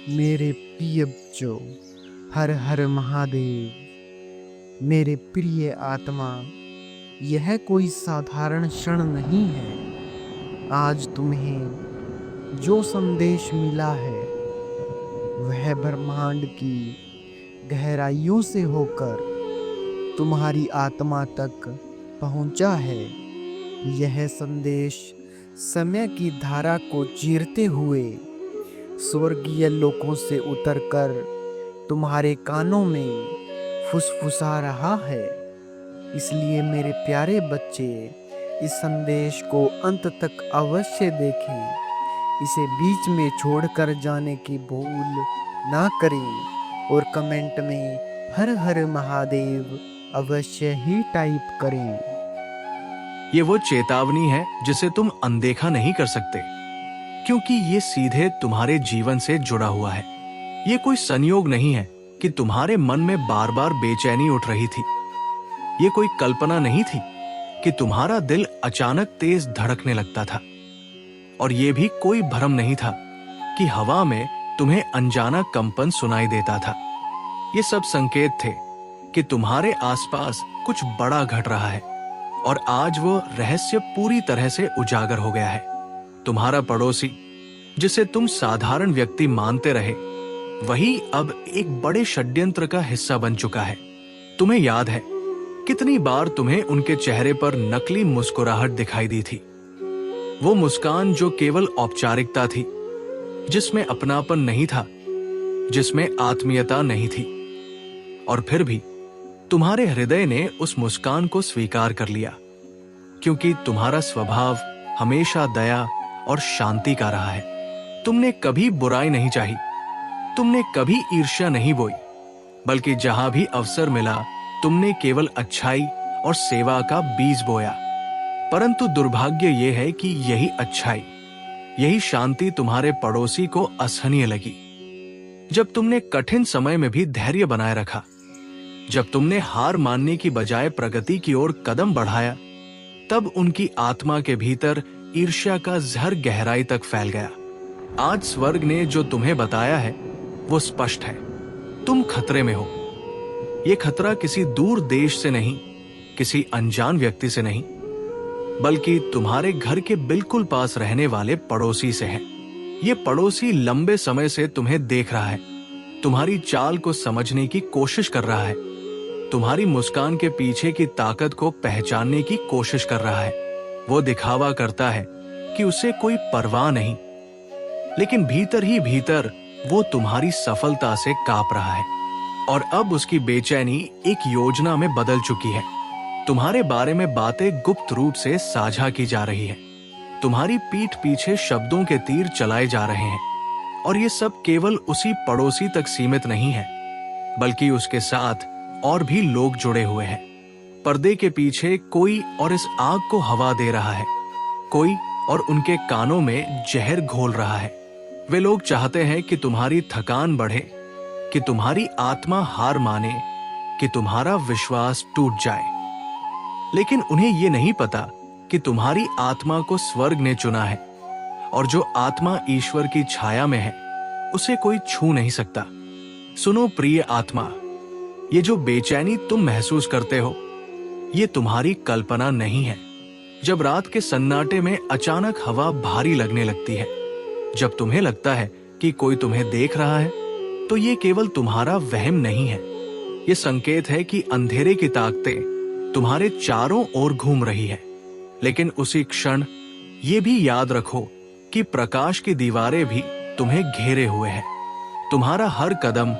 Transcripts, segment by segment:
मेरे प्रिय बच्चों, हर हर महादेव। मेरे प्रिय आत्मा, यह कोई साधारण क्षण नहीं है। आज तुम्हें जो संदेश मिला है वह ब्रह्मांड की गहराइयों से होकर तुम्हारी आत्मा तक पहुंचा है। यह संदेश समय की धारा को चीरते हुए स्वर्गीय लोकों से उतरकर तुम्हारे कानों में फुसफुसा रहा है। इसलिए मेरे प्यारे बच्चे, इस संदेश को अंत तक अवश्य देखें। इसे बीच में छोड़कर जाने की भूल ना करें और कमेंट में हर हर महादेव अवश्य ही टाइप करें। ये वो चेतावनी है जिसे तुम अनदेखा नहीं कर सकते, क्योंकि ये सीधे तुम्हारे जीवन से जुड़ा हुआ है। ये कोई संयोग नहीं है कि तुम्हारे मन में बार बार बेचैनी उठ रही थी। ये कोई कल्पना नहीं थी कि तुम्हारा दिल अचानक तेज धड़कने लगता था। और ये भी कोई भ्रम नहीं था कि हवा में तुम्हें अनजाना कंपन सुनाई देता था। ये सब संकेत थे कि तुम्हारे आसपास कुछ बड़ा घट रहा है, और आज वो रहस्य पूरी तरह से उजागर हो गया है। तुम्हारा पड़ोसी, जिसे तुम साधारण व्यक्ति मानते रहे, वही अब एक बड़े षड्यंत्र का हिस्सा बन चुका है। तुम्हें याद है कितनी बार तुम्हें उनके चेहरे पर नकली मुस्कुराहट दिखाई दी थी। वो मुस्कान जो केवल औपचारिकता थी, जिसमें अपनापन नहीं था, जिसमें आत्मीयता नहीं थी। और फिर भी तुम्हारे हृदय ने उस मुस्कान को स्वीकार कर लिया, क्योंकि तुम्हारा स्वभाव हमेशा दया और शांति का रहा है। तुमने कभी बुराई नहीं चाही, तुमने कभी ईर्ष्या नहीं बोई, बल्कि जहां भी अवसर मिला तुमने केवल अच्छाई और सेवा का बीज बोया। परंतु दुर्भाग्य यह है कि यही अच्छाई, यही शांति तुम्हारे पड़ोसी को असहनीय लगी। जब तुमने कठिन समय में भी धैर्य बनाए रखा, जब तुमने हार मानने की बजाय प्रगति की ओर कदम बढ़ाया, तब उनकी आत्मा के भीतर ईर्ष्या का जहर गहराई तक फैल गया। आज स्वर्ग ने जो तुम्हें बताया है वो स्पष्ट है। तुम खतरे में हो। ये खतरा किसी दूर देश से नहीं, किसी अनजान व्यक्ति से नहीं, बल्कि तुम्हारे घर के बिल्कुल पास रहने वाले पड़ोसी से है। ये पड़ोसी लंबे समय से तुम्हें देख रहा है, तुम्हारी चाल को समझने की कोशिश कर रहा है, तुम्हारी मुस्कान के पीछे की ताकत को पहचानने की कोशिश कर रहा है। वो दिखावा करता है कि उसे कोई परवाह नहीं, लेकिन भीतर ही भीतर वो तुम्हारी सफलता से कांप रहा है। और अब उसकी बेचैनी एक योजना में बदल चुकी है। तुम्हारे बारे में बातें गुप्त रूप से साझा की जा रही है। तुम्हारी पीठ पीछे शब्दों के तीर चलाए जा रहे हैं। और ये सब केवल उसी पड़ोसी तक सीमित नहीं है, बल्कि उसके साथ और भी लोग जुड़े हुए हैं। पर्दे के पीछे कोई और इस आग को हवा दे रहा है, कोई और उनके कानों में जहर घोल रहा है। वे लोग चाहते हैं कि तुम्हारी थकान बढ़े, कि तुम्हारी आत्मा हार माने, कि तुम्हारा विश्वास टूट जाए। लेकिन उन्हें ये नहीं पता कि तुम्हारी आत्मा को स्वर्ग ने चुना है, और जो आत्मा ईश्वर की छाया में है उसे कोई छू नहीं सकता। सुनो प्रिय आत्मा, ये जो बेचैनी तुम महसूस करते हो, ये तुम्हारी कल्पना नहीं है। जब रात के सन्नाटे में अचानक हवा भारी लगने लगती है, जब तुम्हें लगता है कि कोई तुम्हें देख रहा है, तो ये केवल तुम्हारा वहम नहीं है। ये संकेत है कि अंधेरे की ताकतें तुम्हारे चारों ओर घूम रही है। लेकिन उसी क्षण ये भी याद रखो कि प्रकाश की दीवारें भी तुम्हें घेरे हुए हैं। तुम्हारा हर कदम,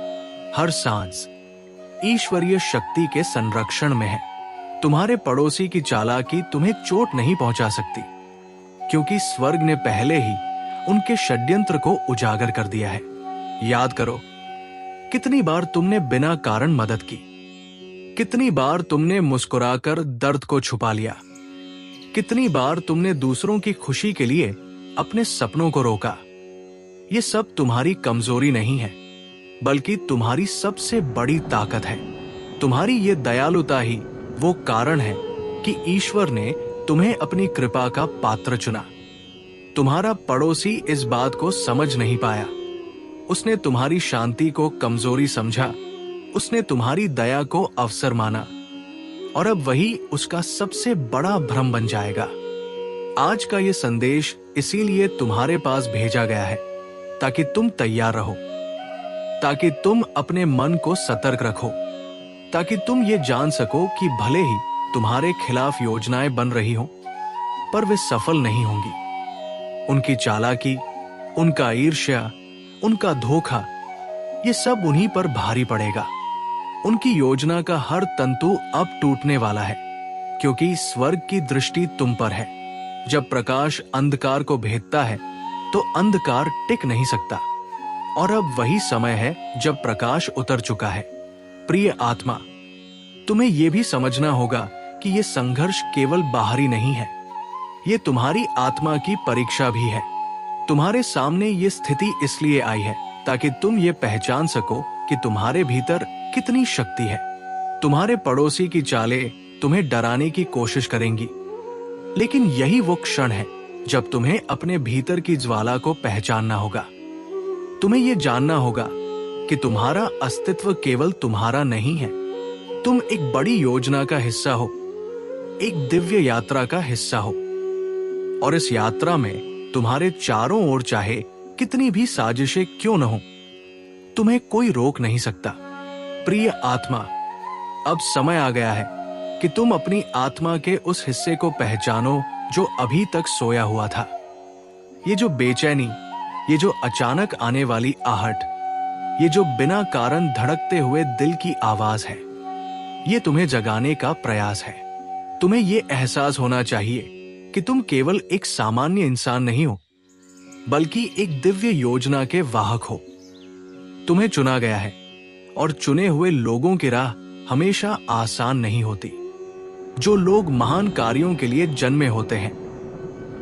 हर सांस ईश्वरीय शक्ति के संरक्षण में है। तुम्हारे पड़ोसी की चालाकी तुम्हें चोट नहीं पहुंचा सकती, क्योंकि स्वर्ग ने पहले ही उनके षड्यंत्र को उजागर कर दिया है। याद करो, कितनी बार तुमने बिना कारण मदद की, कितनी बार तुमने मुस्कुराकर दर्द को छुपा लिया, कितनी बार तुमने दूसरों की खुशी के लिए अपने सपनों को रोका। ये सब तुम्हारी कमजोरी नहीं है, बल्कि तुम्हारी सबसे बड़ी ताकत है। तुम्हारी ये दयालुता ही वो कारण है कि ईश्वर ने तुम्हें अपनी कृपा का पात्र चुना। तुम्हारा पड़ोसी इस बात को समझ नहीं पाया, उसने तुम्हारी शांति को कमजोरी समझा, उसने तुम्हारी दया को अवसर माना, और अब वही उसका सबसे बड़ा भ्रम बन जाएगा। आज का ये संदेश इसीलिए तुम्हारे पास भेजा गया है, ताकि तुम तैयार रहो, ताकि तुम अपने मन को सतर्क रखो, ताकि तुम ये जान सको कि भले ही तुम्हारे खिलाफ योजनाएं बन रही हों, पर वे सफल नहीं होंगी। उनकी चालाकी, उनका ईर्ष्या, उनका धोखा, ये सब उन्हीं पर भारी पड़ेगा। उनकी योजना का हर तंतु अब टूटने वाला है, क्योंकि स्वर्ग की दृष्टि तुम पर है। जब प्रकाश अंधकार को भेदता है तो अंधकार टिक नहीं सकता, और अब वही समय है जब प्रकाश उतर चुका है। प्रिय आत्मा, तुम्हें यह भी समझना होगा कि यह संघर्ष केवल बाहरी नहीं है, ये तुम्हारी आत्मा की परीक्षा भी है। तुम्हारे सामने ये स्थिति इसलिए आई है ताकि तुम ये पहचान सको कि तुम्हारे भीतर कितनी शक्ति है। तुम्हारे पड़ोसी की चालें तुम्हें डराने की कोशिश करेंगी, लेकिन यही वो क्षण है जब तुम्हें अपने भीतर की ज्वाला को पहचानना होगा। तुम्हें ये जानना होगा कि तुम्हारा अस्तित्व केवल तुम्हारा नहीं है, तुम एक बड़ी योजना का हिस्सा हो, एक दिव्य यात्रा का हिस्सा हो, और इस यात्रा में तुम्हारे चारों ओर चाहे कितनी भी साजिशें क्यों न हो, तुम्हें कोई रोक नहीं सकता। प्रिय आत्मा, अब समय आ गया है कि तुम अपनी आत्मा के उस हिस्से को पहचानो जो अभी तक सोया हुआ था। ये जो बेचैनी, ये जो अचानक आने वाली आहट, ये जो बिना कारण धड़कते हुए दिल की आवाज है, ये तुम्हें जगाने का प्रयास है। तुम्हें ये एहसास होना चाहिए कि तुम केवल एक सामान्य इंसान नहीं हो, बल्कि एक दिव्य योजना के वाहक हो। तुम्हें चुना गया है, और चुने हुए लोगों की राह हमेशा आसान नहीं होती। जो लोग महान कार्यों के लिए जन्मे होते हैं,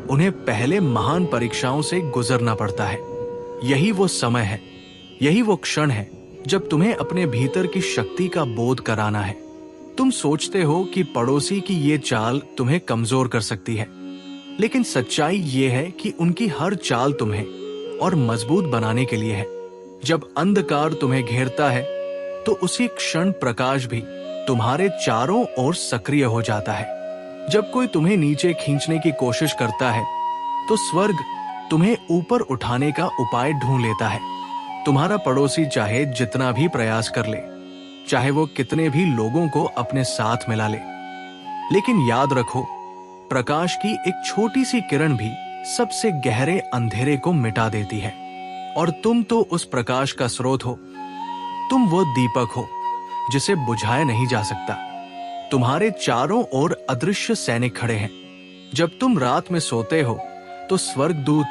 उन्हें पहले महान परीक्षाओं से गुजरना पड़ता है। यही वो समय है, यही वो क्षण है जब तुम्हें अपने भीतर की शक्ति का बोध कराना है। तुम सोचते हो कि पड़ोसी की ये चाल तुम्हें कमजोर कर सकती है, लेकिन सच्चाई ये है कि उनकी हर चाल तुम्हें और मजबूत बनाने के लिए है। जब अंधकार तुम्हें घेरता है तो उसी क्षण प्रकाश भी तुम्हारे चारों ओर सक्रिय हो जाता है। जब कोई तुम्हें नीचे खींचने की कोशिश करता है तो स्वर्ग तुम्हें ऊपर उठाने का उपाय ढूंढ लेता है। तुम्हारा पड़ोसी चाहे जितना भी प्रयास कर ले, चाहे वो कितने भी लोगों को अपने साथ मिला ले, लेकिन याद रखो, प्रकाश की एक छोटी सी किरण भी सबसे गहरे अंधेरे को मिटा देती है। और तुम तो उस प्रकाश का स्रोत हो, तुम वो दीपक हो जिसे बुझाया नहीं जा सकता। तुम्हारे चारों ओर अदृश्य सैनिक खड़े हैं। जब तुम रात में सोते हो तो स्वर्गदूत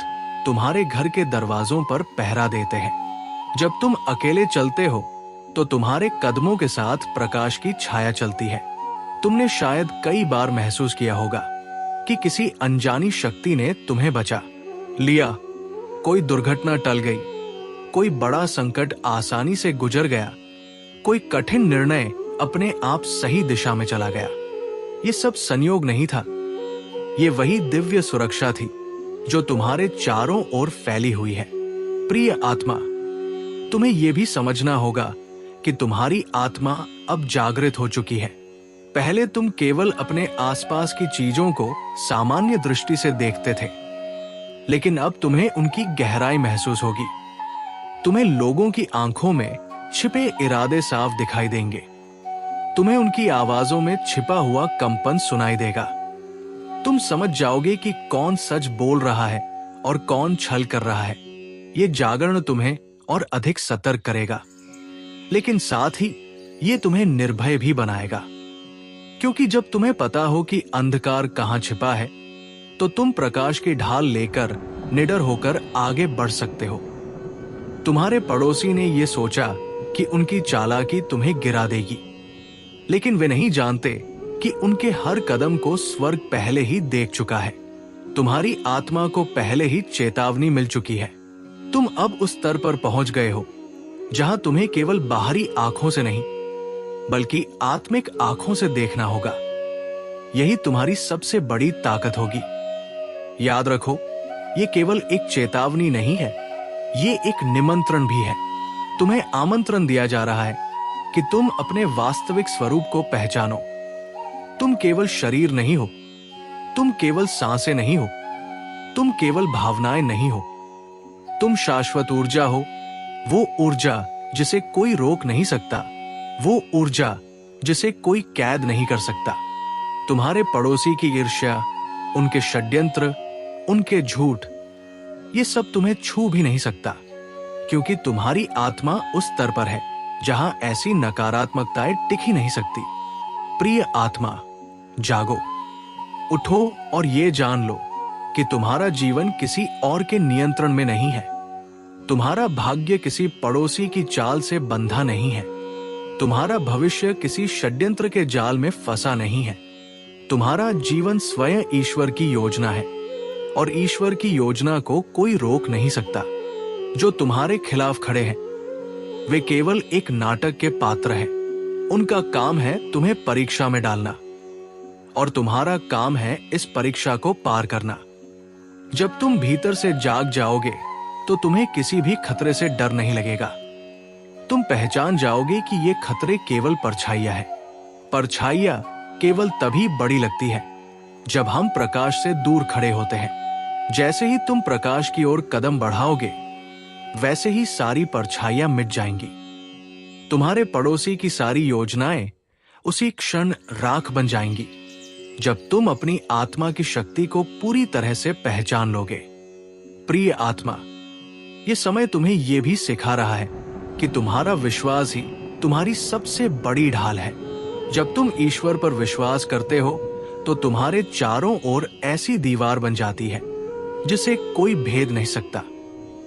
तुम्हारे घर के दरवाजों पर पहरा देते हैं। जब तुम अकेले चलते हो तो तुम्हारे कदमों के साथ प्रकाश की छाया चलती है। तुमने शायद कई बार महसूस किया होगा कि किसी अनजानी शक्ति ने तुम्हें बचा लिया, कोई दुर्घटना टल गई, कोई बड़ा संकट आसानी से गुजर गया, कोई कठिन निर्णय अपने आप सही दिशा में चला गया। ये सब संयोग नहीं था, ये वही दिव्य सुरक्षा थी जो तुम्हारे चारों ओर फैली हुई है। प्रिय आत्मा, तुम्हें यह भी समझना होगा कि तुम्हारी आत्मा अब जागृत हो चुकी है। पहले तुम केवल अपने आसपास की चीजों को सामान्य दृष्टि से देखते थे, लेकिन अब तुम्हें उनकी गहराई महसूस होगी। तुम्हें लोगों की आंखों में छिपे इरादे साफ दिखाई देंगे। तुम्हें उनकी आवाजों में छिपा हुआ कंपन सुनाई देगा। तुम समझ जाओगे कि कौन सच बोल रहा है और कौन छल कर रहा है। ये जागरण तुम्हें और अधिक सतर्क करेगा, लेकिन साथ ही ये तुम्हें निर्भय भी बनाएगा, क्योंकि जब तुम्हें पता हो कि अंधकार कहां छिपा है तो तुम प्रकाश की ढाल लेकर निडर होकर आगे बढ़ सकते हो। तुम्हारे पड़ोसी ने यह सोचा कि उनकी चालाकी तुम्हें गिरा देगी, लेकिन वे नहीं जानते कि उनके हर कदम को स्वर्ग पहले ही देख चुका है। तुम्हारी आत्मा को पहले ही चेतावनी मिल चुकी है। तुम अब उस स्तर पर पहुंच गए हो जहां तुम्हें केवल बाहरी आंखों से नहीं, बल्कि आत्मिक आंखों से देखना होगा। यही तुम्हारी सबसे बड़ी ताकत होगी। याद रखो, ये केवल एक चेतावनी नहीं है, ये एक निमंत्रण भी है। तुम्हें आमंत्रण दिया जा रहा है कि तुम अपने वास्तविक स्वरूप को पहचानो। तुम केवल शरीर नहीं हो, तुम केवल सांसें नहीं हो, तुम केवल भावनाएं नहीं हो, तुम शाश्वत ऊर्जा हो। वो ऊर्जा जिसे कोई रोक नहीं सकता, वो ऊर्जा जिसे कोई कैद नहीं कर सकता। तुम्हारे पड़ोसी की ईर्ष्या, उनके षड्यंत्र, उनके झूठ, ये सब तुम्हें छू भी नहीं सकता, क्योंकि तुम्हारी आत्मा उस स्तर पर है जहां ऐसी नकारात्मकताएं टिक ही नहीं सकती। प्रिय आत्मा, जागो, उठो और ये जान लो कि तुम्हारा जीवन किसी और के नियंत्रण में नहीं है। तुम्हारा भाग्य किसी पड़ोसी की चाल से बंधा नहीं है। तुम्हारा भविष्य किसी षड्यंत्र के जाल में फंसा नहीं है। तुम्हारा जीवन स्वयं ईश्वर की योजना है और ईश्वर की योजना को कोई रोक नहीं सकता। जो तुम्हारे खिलाफ खड़े हैं वे केवल एक नाटक के पात्र हैं। उनका काम है तुम्हें परीक्षा में डालना और तुम्हारा काम है इस परीक्षा को पार करना। जब तुम भीतर से जाग जाओगे तो तुम्हें किसी भी खतरे से डर नहीं लगेगा। तुम पहचान जाओगे कि ये खतरे केवल परछाइयां हैं। परछाइयां केवल तभी बड़ी लगती है जब हम प्रकाश से दूर खड़े होते हैं। जैसे ही तुम प्रकाश की ओर कदम बढ़ाओगे वैसे ही सारी परछाइयां मिट जाएंगी। तुम्हारे पड़ोसी की सारी योजनाएं उसी क्षण राख बन जाएंगी जब तुम अपनी आत्मा की शक्ति को पूरी तरह से पहचान लोगे। प्रिय आत्मा, ये समय तुम्हें यह भी सिखा रहा है कि तुम्हारा विश्वास ही तुम्हारी सबसे बड़ी ढाल है। जब तुम ईश्वर पर विश्वास करते हो तो तुम्हारे चारों ओर ऐसी दीवार बन जाती है जिसे कोई भेद नहीं सकता।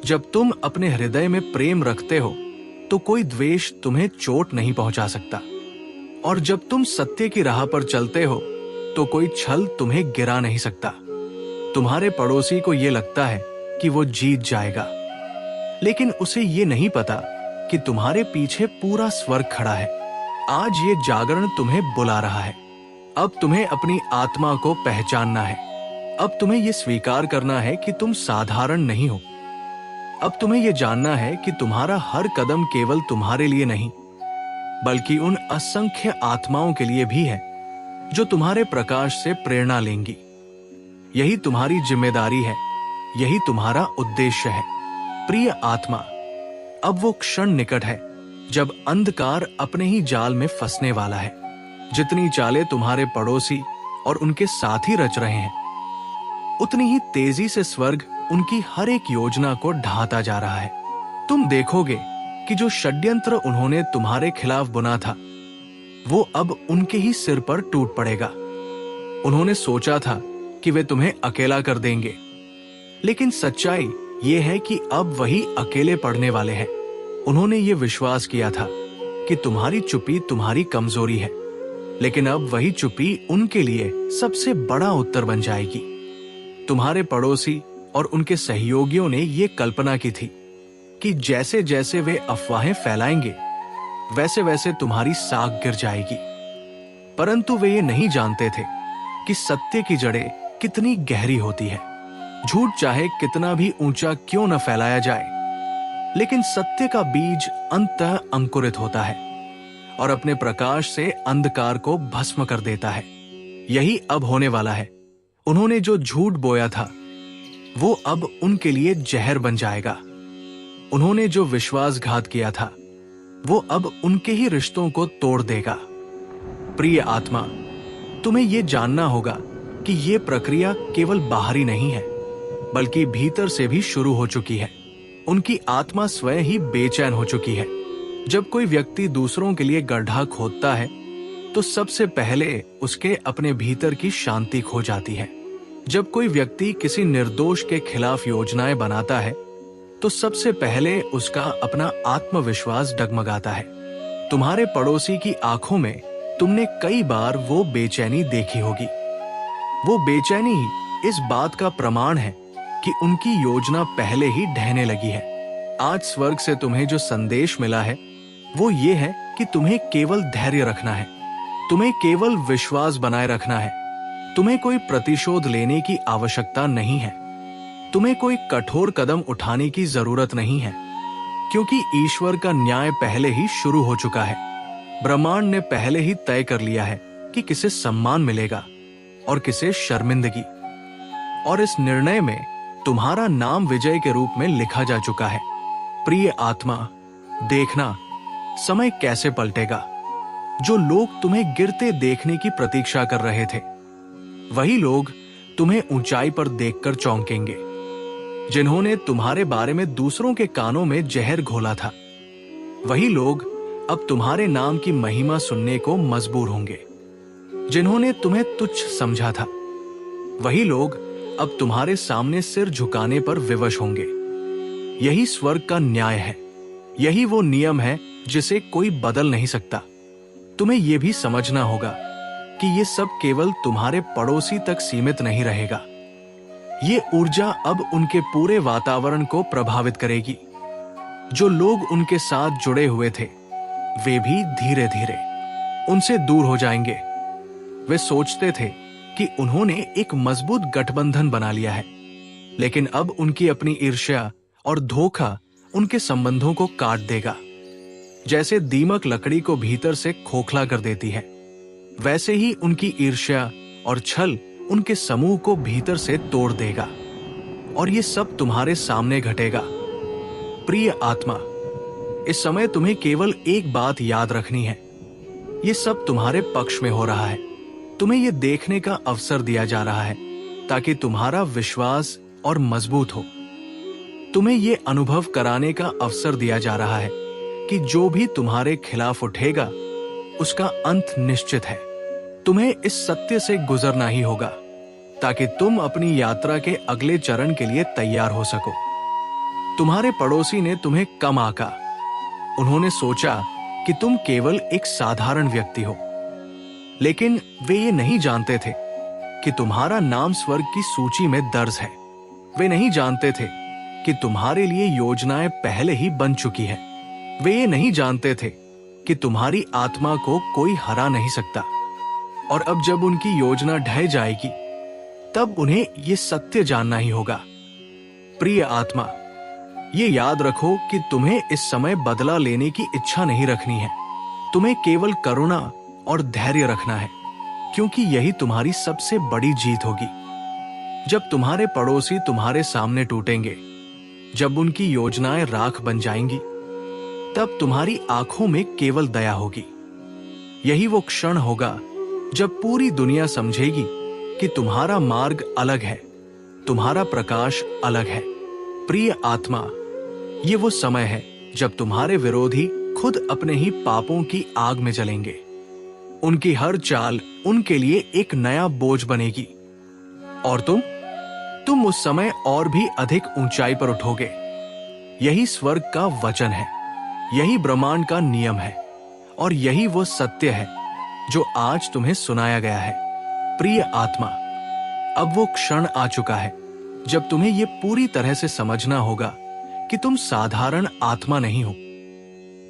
जब तुम अपने हृदय में प्रेम रखते हो तो कोई द्वेष तुम्हें चोट नहीं पहुंचा सकता। और जब तुम सत्य की राह पर चलते हो तो कोई छल तुम्हें गिरा नहीं सकता। तुम्हारे पड़ोसी को यह लगता है कि वो जीत जाएगा, लेकिन उसे ये नहीं पता कि तुम्हारे पीछे पूरा स्वर्ग खड़ा है। आज ये जागरण तुम्हें बुला रहा है। अब तुम्हें अपनी आत्मा को पहचानना है। अब तुम्हें यह स्वीकार करना है कि तुम साधारण नहीं हो। अब तुम्हें यह जानना है कि तुम्हारा हर कदम केवल तुम्हारे लिए नहीं बल्कि उन असंख्य आत्माओं के लिए भी है जो तुम्हारे प्रकाश से प्रेरणा लेंगी। यही तुम्हारी जिम्मेदारी है, यही तुम्हारा उद्देश्य है। प्रिय आत्मा, अब वो क्षण निकट है जब अंधकार अपने ही जाल में फंसने वाला है। जितनी चालें तुम्हारे पड़ोसी और उनके साथी रच रहे हैं, उतनी ही तेजी से स्वर्ग उनकी हर एक योजना को ढाता जा रहा है। तुम देखोगे कि जो षड्यंत्र उन्होंने तुम्हारे खिलाफ बुना था वो अब उनके ही सिर पर टूट पड़ेगा। उन्होंने सोचा था कि वे तुम्हें अकेला कर देंगे, लेकिन सच्चाई ये है कि अब वही अकेले पड़ने वाले हैं। उन्होंने ये विश्वास किया था कि तुम्हारी चुप्पी तुम्हारी कमजोरी है, लेकिन अब वही चुप्पी उनके लिए सबसे बड़ा उत्तर बन जाएगी। तुम्हारे पड़ोसी और उनके सहयोगियों ने ये कल्पना की थी कि जैसे जैसे वे अफवाहें फैलाएंगे वैसे वैसे तुम्हारी साख गिर जाएगी, परंतु वे ये नहीं जानते थे कि सत्य की जड़ें कितनी गहरी होती है। झूठ चाहे कितना भी ऊंचा क्यों न फैलाया जाए, लेकिन सत्य का बीज अंततः अंकुरित होता है और अपने प्रकाश से अंधकार को भस्म कर देता है। यही अब होने वाला है। उन्होंने जो झूठ बोया था वो अब उनके लिए जहर बन जाएगा। उन्होंने जो विश्वासघात किया था वो अब उनके ही रिश्तों को तोड़ देगा। प्रिय आत्मा, तुम्हें यह जानना होगा कि यह प्रक्रिया केवल बाहरी नहीं है बल्कि भीतर से भी शुरू हो चुकी है। उनकी आत्मा स्वयं ही बेचैन हो चुकी है। जब कोई व्यक्ति दूसरों के लिए गड्ढा खोदता है तो सबसे पहले उसके अपने भीतर की शांति खो जाती है। जब कोई व्यक्ति किसी निर्दोष के खिलाफ योजनाएं बनाता है तो सबसे पहले उसका अपना आत्मविश्वास डगमगाता है। तुम्हारे पड़ोसी की आंखों में तुमने कई बार वो बेचैनी देखी होगी। वो बेचैनी ही इस बात का प्रमाण है कि उनकी योजना पहले ही ढहने लगी है। आज स्वर्ग से तुम्हें जो संदेश मिला है वो ये है कि तुम्हें केवल धैर्य रखना है, तुम्हें केवल विश्वास बनाए रखना है। तुम्हें कोई प्रतिशोध लेने की आवश्यकता नहीं है। तुम्हें कोई कठोर कदम उठाने की जरूरत नहीं है, क्योंकि ईश्वर का न्याय पहले ही शुरू हो चुका है। ब्रह्मांड ने पहले ही तय कर लिया है कि किसे सम्मान मिलेगा और किसे शर्मिंदगी, और इस निर्णय में तुम्हारा नाम विजय के रूप में लिखा जा चुका है। प्रिय आत्मा, देखना समय कैसे पलटेगा। जो लोग तुम्हें गिरते देखने की प्रतीक्षा कर रहे थे, वही लोग तुम्हें ऊंचाई पर देखकर चौंकेंगे। जिन्होंने तुम्हारे बारे में दूसरों के कानों में जहर घोला था, वही लोग अब तुम्हारे नाम की महिमा सुनने को मजबूर होंगे। जिन्होंने तुम्हें तुच्छ समझा था, वही लोग अब तुम्हारे सामने सिर झुकाने पर विवश होंगे। यही स्वर्ग का न्याय है। यही वो नियम है जिसे कोई बदल नहीं सकता। तुम्हें यह भी समझना होगा कि ये सब केवल तुम्हारे पड़ोसी तक सीमित नहीं रहेगा। ये ऊर्जा अब उनके पूरे वातावरण को प्रभावित करेगी। जो लोग उनके साथ जुड़े हुए थे, वे भी धीरे धीरे उनसे दूर हो जाएंगे। वे सोचते थे कि उन्होंने एक मजबूत गठबंधन बना लिया है, लेकिन अब उनकी अपनी ईर्ष्या और धोखा उनके संबंधों को काट देगा। जैसे दीमक लकड़ी को भीतर से खोखला कर देती है, वैसे ही उनकी ईर्ष्या और छल उनके समूह को भीतर से तोड़ देगा। और ये सब तुम्हारे सामने घटेगा। प्रिय आत्मा, इस समय तुम्हें केवल एक बात याद रखनी है। ये सब तुम्हारे पक्ष में हो रहा है। तुम्हें यह देखने का अवसर दिया जा रहा है ताकि तुम्हारा विश्वास और मजबूत हो। तुम्हें यह अनुभव कराने का अवसर दिया जा रहा है कि जो भी तुम्हारे खिलाफ उठेगा, उसका अंत निश्चित है। तुम्हें इस सत्य से गुजरना ही होगा ताकि तुम अपनी यात्रा के अगले चरण के लिए तैयार हो सको। तुम्हारे पड़ोसी ने तुम्हें कम आंका। उन्होंने सोचा कि तुम केवल एक साधारण व्यक्ति हो, लेकिन वे ये नहीं जानते थे कि तुम्हारा नाम स्वर्ग की सूची में दर्ज है। वे नहीं जानते थे कि तुम्हारे लिए योजनाएं पहले ही बन चुकी है। वे ये नहीं जानते थे कि तुम्हारी आत्मा को कोई हरा नहीं सकता। और अब जब उनकी योजना ढह जाएगी, तब उन्हें ये सत्य जानना ही होगा। प्रिय आत्मा, ये याद रखो कि तुम्हें इस समय बदला लेने की इच्छा नहीं रखनी है। तुम्हें केवल करुणा और धैर्य रखना है, क्योंकि यही तुम्हारी सबसे बड़ी जीत होगी। जब तुम्हारे पड़ोसी तुम्हारे सामने टूटेंगे, जब उनकी योजनाएं राख बन जाएंगी, तब तुम्हारी आंखों में केवल दया होगी। यही वो क्षण होगा जब पूरी दुनिया समझेगी कि तुम्हारा मार्ग अलग है, तुम्हारा प्रकाश अलग है। प्रिय आत्मा, ये वो समय है जब तुम्हारे विरोधी खुद अपने ही पापों की आग में जलेंगे। उनकी हर चाल उनके लिए एक नया बोझ बनेगी, और तुम उस समय और भी अधिक ऊंचाई पर उठोगे। यही स्वर्ग का वचन है, यही ब्रह्मांड का नियम है, और यही वो सत्य है जो आज तुम्हें सुनाया गया है। प्रिय आत्मा, अब वो क्षण आ चुका है जब तुम्हें यह पूरी तरह से समझना होगा कि तुम साधारण आत्मा नहीं हो।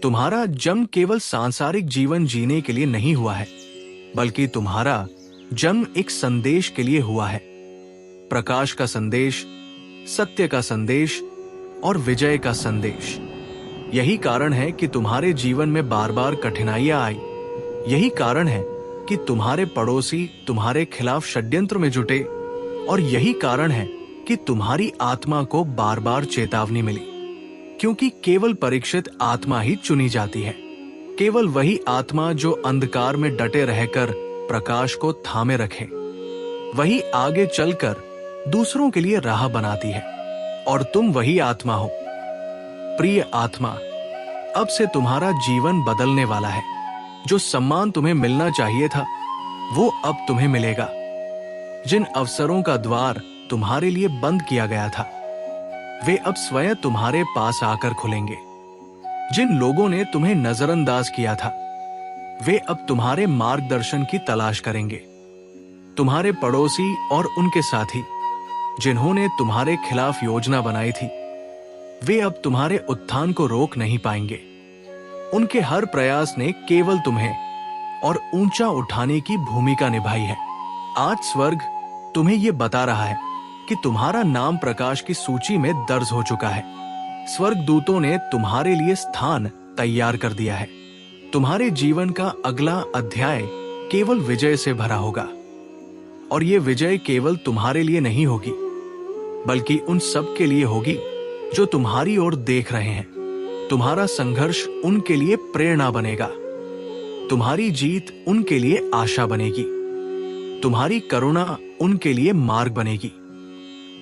तुम्हारा जन्म केवल सांसारिक जीवन जीने के लिए नहीं हुआ है, बल्कि तुम्हारा जन्म एक संदेश के लिए हुआ है। प्रकाश का संदेश, सत्य का संदेश और विजय का संदेश। यही कारण है कि तुम्हारे जीवन में बार बार कठिनाइयां आई। यही कारण है कि तुम्हारे पड़ोसी तुम्हारे खिलाफ षड्यंत्र में जुटे, और यही कारण है कि तुम्हारी आत्मा को बार बार चेतावनी मिली। क्योंकि केवल परीक्षित आत्मा ही चुनी जाती है। केवल वही आत्मा जो अंधकार में डटे रहकर प्रकाश को थामे रखे, वही आगे चलकर दूसरों के लिए राह बनाती है। और तुम वही आत्मा हो। प्रिय आत्मा, अब से तुम्हारा जीवन बदलने वाला है। जो सम्मान तुम्हें मिलना चाहिए था, वो अब तुम्हें मिलेगा। जिन अवसरों का द्वार तुम्हारे लिए बंद किया गया था, वे अब स्वयं तुम्हारे पास आकर खुलेंगे। जिन लोगों ने तुम्हें नजरअंदाज किया था, वे अब तुम्हारे मार्गदर्शन की तलाश करेंगे। तुम्हारे पड़ोसी और उनके साथी जिन्होंने तुम्हारे खिलाफ योजना बनाई थी, वे अब तुम्हारे उत्थान को रोक नहीं पाएंगे। उनके हर प्रयास ने केवल तुम्हें और ऊंचा उठाने की भूमिका निभाई है। आज स्वर्ग तुम्हें यह बता रहा है कि तुम्हारा नाम प्रकाश की सूची में दर्ज हो चुका है। स्वर्गदूतों ने तुम्हारे लिए स्थान तैयार कर दिया है। तुम्हारे जीवन का अगला अध्याय केवल विजय से भरा होगा, और ये विजय केवल तुम्हारे लिए नहीं होगी, बल्कि उन सब के लिए होगी जो तुम्हारी ओर देख रहे हैं। तुम्हारा संघर्ष उनके लिए प्रेरणा बनेगा, तुम्हारी जीत उनके लिए आशा बनेगी, तुम्हारी करुणा उनके लिए मार्ग बनेगी।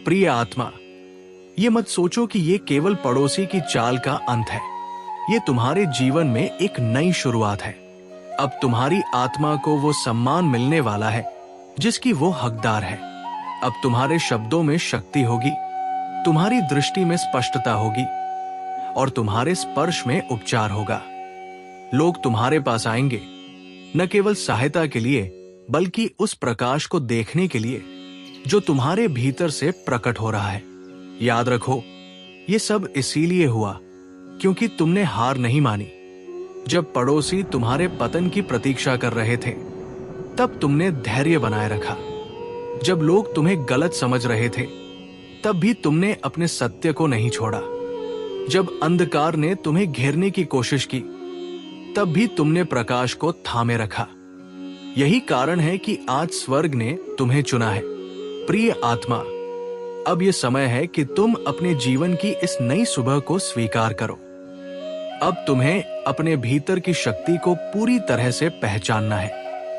प्रिय आत्मा, ये मत सोचो कि ये केवल पड़ोसी की चाल का अंत है। ये तुम्हारे जीवन में एक नई शुरुआत है। अब तुम्हारी आत्मा को वो सम्मान मिलने वाला है जिसकी वो हकदार है। अब तुम्हारे शब्दों में शक्ति होगी, तुम्हारी दृष्टि में स्पष्टता होगी, और तुम्हारे स्पर्श में उपचार होगा। लोग तुम्हारे पास आएंगे न केवल सहायता के लिए, बल्कि उस प्रकाश को देखने के लिए जो तुम्हारे भीतर से प्रकट हो रहा है। याद रखो, ये सब इसीलिए हुआ क्योंकि तुमने हार नहीं मानी। जब पड़ोसी तुम्हारे पतन की प्रतीक्षा कर रहे थे, तब तुमने धैर्य बनाए रखा। जब लोग तुम्हें गलत समझ रहे थे, तब भी तुमने अपने सत्य को नहीं छोड़ा। जब अंधकार ने तुम्हें घेरने की कोशिश की, तब भी तुमने प्रकाश को थामे रखा। यही कारण है कि आज स्वर्ग ने तुम्हें चुना है। प्रिय आत्मा, अब यह समय है कि तुम अपने जीवन की इस नई सुबह को स्वीकार करो। अब तुम्हें अपने भीतर की शक्ति को पूरी तरह से पहचानना है।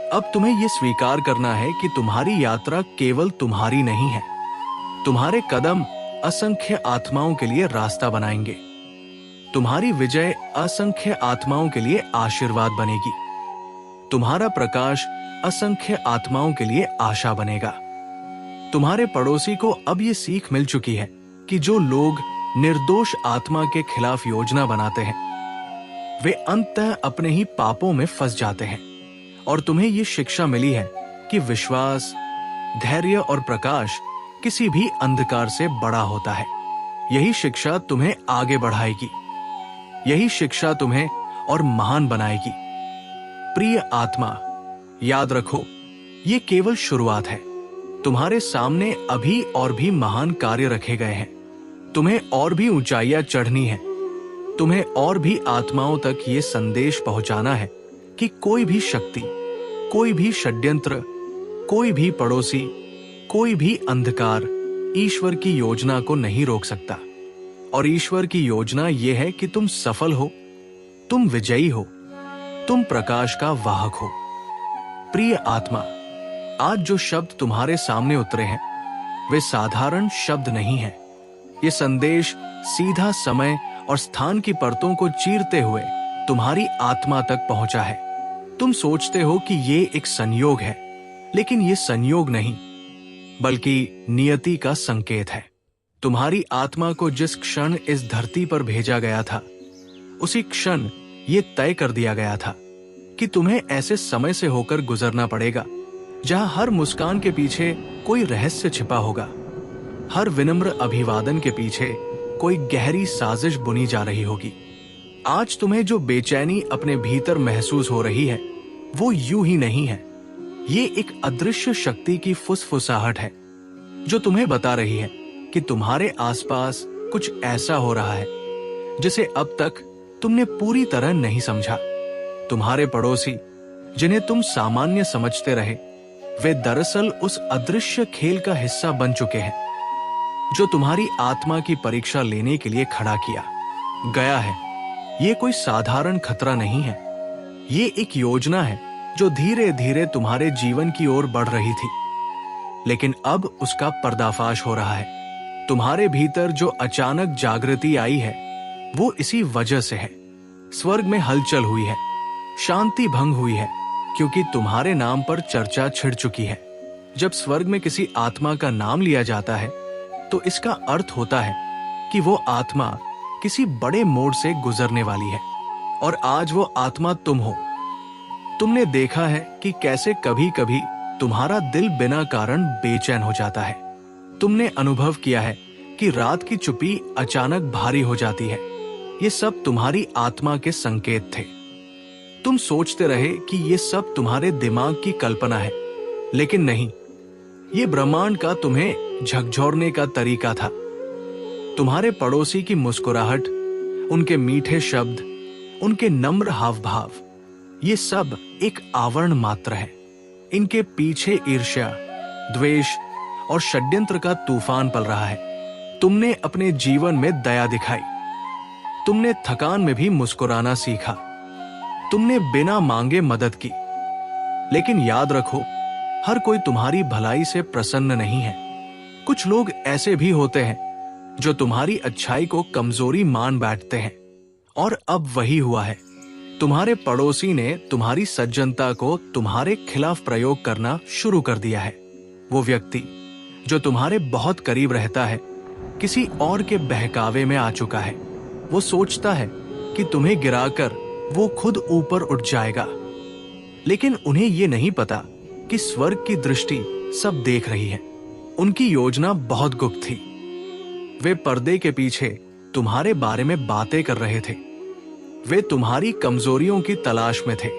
अब तुम्हें यह स्वीकार करना है कि तुम्हारी यात्रा केवल तुम्हारी नहीं है। तुम्हारे कदम असंख्य आत्माओं के लिए रास्ता बनाएंगे। तुम्हारी विजय असंख्य आत्माओं के लिए आशीर्वाद बनेगी। तुम्हारा प्रकाश असंख्य आत्माओं के लिए आशा बनेगा। तुम्हारे पड़ोसी को अब ये सीख मिल चुकी है कि जो लोग निर्दोष आत्मा के खिलाफ योजना बनाते हैं, वे अंततः अपने ही पापों में फंस जाते हैं। और तुम्हें ये शिक्षा मिली है कि विश्वास, धैर्य और प्रकाश किसी भी अंधकार से बड़ा होता है। यही शिक्षा तुम्हें आगे बढ़ाएगी, यही शिक्षा तुम्हें और महान बनाएगी। प्रिय आत्मा, याद रखो, ये केवल शुरुआत है। तुम्हारे सामने अभी और भी महान कार्य रखे गए हैं। तुम्हें और भी ऊंचाइयां चढ़नी है। तुम्हें और भी आत्माओं तक ये संदेश पहुंचाना है कि कोई भी शक्ति, कोई भी षड्यंत्र, कोई भी पड़ोसी, कोई भी अंधकार ईश्वर की योजना को नहीं रोक सकता। और ईश्वर की योजना यह है कि तुम सफल हो, तुम विजयी हो, तुम प्रकाश का वाहक हो। प्रिय आत्मा, आज जो शब्द तुम्हारे सामने उतरे हैं, वे साधारण शब्द नहीं हैं। ये संदेश सीधा समय और स्थान की परतों को चीरते हुए तुम्हारी आत्मा तक पहुंचा है। तुम सोचते हो कि ये एक संयोग है, लेकिन ये संयोग नहीं, बल्कि नियति का संकेत है। तुम्हारी आत्मा को जिस क्षण इस धरती पर भेजा गया था, उसी क्षण ये तय कर दिया गया था कि तुम्हें ऐसे समय से होकर गुजरना पड़ेगा जहां हर मुस्कान के पीछे कोई रहस्य छिपा होगा, हर विनम्र अभिवादन के पीछे कोई गहरी साजिश बुनी जा रही होगी। आज तुम्हें जो बेचैनी अपने भीतर महसूस हो रही है, वो यूं ही नहीं है। ये एक अदृश्य शक्ति की फुसफुसाहट है जो तुम्हें बता रही है कि तुम्हारे आसपास कुछ ऐसा हो रहा है जिसे अब तक तुमने पूरी तरह नहीं समझा। तुम्हारे पड़ोसी, जिन्हें तुम सामान्य समझते रहे, वे दरअसल उस अदृश्य खेल का हिस्सा बन चुके हैं जो तुम्हारी आत्मा की परीक्षा लेने के लिए खड़ा किया गया है। ये कोई साधारण खतरा नहीं है, ये एक योजना है जो धीरे धीरे तुम्हारे जीवन की ओर बढ़ रही थी, लेकिन अब उसका पर्दाफाश हो रहा है। तुम्हारे भीतर जो अचानक जागृति आई है, वो इसी वजह से है। स्वर्ग में हलचल हुई है, शांति भंग हुई है, क्योंकि तुम्हारे नाम पर चर्चा छिड़ चुकी है। जब स्वर्ग में किसी आत्मा का नाम लिया जाता है, तो इसका अर्थ होता है कि वो आत्मा किसी बड़े मोड़ से गुजरने वाली है, और आज वो आत्मा तुम हो। तुमने देखा है कि कैसे कभी कभी तुम्हारा दिल बिना कारण बेचैन हो जाता है। तुमने अनुभव किया है कि रात की चुप्पी अचानक भारी हो जाती है। ये सब तुम्हारी आत्मा के संकेत थे। तुम सोचते रहे कि ये सब तुम्हारे दिमाग की कल्पना है, लेकिन नहीं, ये ब्रह्मांड का तुम्हें झकझोरने का तरीका था। तुम्हारे पड़ोसी की मुस्कुराहट, उनके मीठे शब्द, उनके नम्र हाव भाव, ये सब एक आवरण मात्र है। इनके पीछे ईर्ष्या, द्वेष और षड्यंत्र का तूफान पल रहा है। तुमने अपने जीवन में दया दिखाई, तुमने थकान में भी मुस्कुराना सीखा, तुमने बिना मांगे मदद की। लेकिन याद रखो, हर कोई तुम्हारी भलाई से प्रसन्न नहीं है। कुछ लोग ऐसे भी होते हैं जो तुम्हारी अच्छाई को कमजोरी मान बैठते हैं। और अब वही हुआ है। तुम्हारे पड़ोसी ने तुम्हारी सज्जनता को तुम्हारे खिलाफ प्रयोग करना शुरू कर दिया है। वो व्यक्ति जो तुम्हारे बहुत करीब रहता है, किसी और के बहकावे में आ चुका है। वो सोचता है कि तुम्हें गिराकर वो खुद ऊपर उठ जाएगा, लेकिन उन्हें ये नहीं पता कि स्वर्ग की दृष्टि सब देख रही है। उनकी योजना बहुत गुप्त थी। वे पर्दे के पीछे तुम्हारे बारे में बातें कर रहे थे। वे तुम्हारी कमजोरियों की तलाश में थे।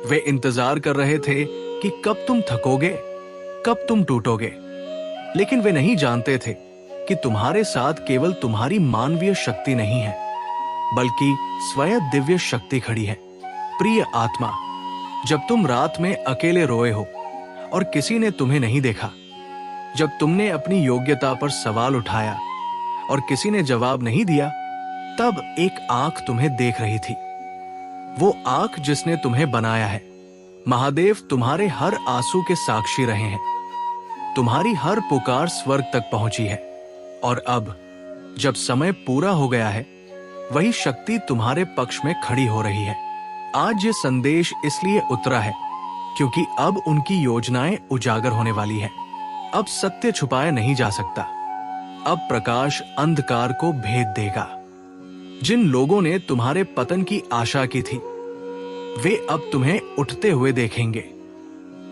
वे इंतजार कर रहे थे कि कब तुम थकोगे, कब तुम टूटोगे। लेकिन वे नहीं जानते थे कि तुम्हारे साथ केवल तुम्हारी मानवीय शक्ति नहीं है, बल्कि स्वयं दिव्य शक्ति खड़ी है। प्रिय आत्मा, जब तुम रात में अकेले रोए हो और किसी ने तुम्हें नहीं देखा, जब तुमने अपनी योग्यता पर सवाल उठाया और किसी ने जवाब नहीं दिया, तब एक आंख तुम्हें देख रही थी। वो आंख जिसने तुम्हें बनाया है। महादेव तुम्हारे हर आंसू के साक्षी रहे हैं। तुम्हारी हर पुकार स्वर्ग तक पहुंची है। और अब जब समय पूरा हो गया है, वही शक्ति तुम्हारे पक्ष में खड़ी हो रही है। आज ये संदेश इसलिए उतरा है क्योंकि अब उनकी योजनाएं उजागर होने वाली है। अब सत्य छुपाया नहीं जा सकता। अब प्रकाश अंधकार को भेद देगा। जिन लोगों ने तुम्हारे पतन की आशा की थी, वे अब तुम्हें उठते हुए देखेंगे।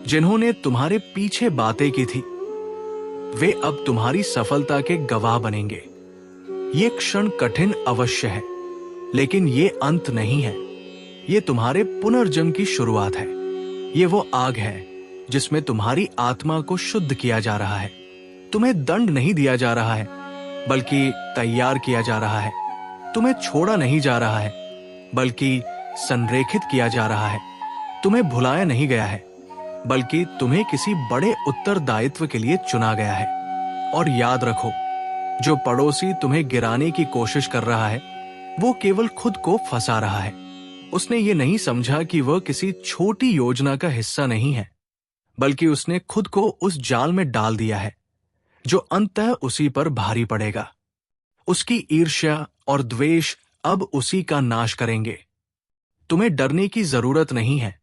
जिन्होंने तुम्हारे पीछे बातें की थी, वे अब तुम्हारी सफलता के गवाह बनेंगे। ये क्षण कठिन अवश्य है, लेकिन ये अंत नहीं है। ये तुम्हारे पुनर्जन्म की शुरुआत है। ये वो आग है जिसमें तुम्हारी आत्मा को शुद्ध किया जा रहा है। तुम्हें दंड नहीं दिया जा रहा है, बल्कि तैयार किया जा रहा है। तुम्हें छोड़ा नहीं जा रहा है, बल्कि संरेखित किया जा रहा है। तुम्हें भुलाया नहीं गया है, बल्कि तुम्हें किसी बड़े उत्तरदायित्व के लिए चुना गया है। और याद रखो, जो पड़ोसी तुम्हें गिराने की कोशिश कर रहा है, वो केवल खुद को फंसा रहा है। उसने ये नहीं समझा कि वह किसी छोटी योजना का हिस्सा नहीं है, बल्कि उसने खुद को उस जाल में डाल दिया है जो अंततः उसी पर भारी पड़ेगा। उसकी ईर्ष्या और द्वेष अब उसी का नाश करेंगे। तुम्हें डरने की जरूरत नहीं है।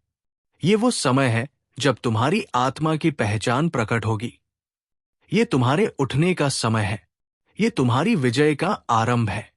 ये वो समय है जब तुम्हारी आत्मा की पहचान प्रकट होगी। ये तुम्हारे उठने का समय है। ये तुम्हारी विजय का आरंभ है।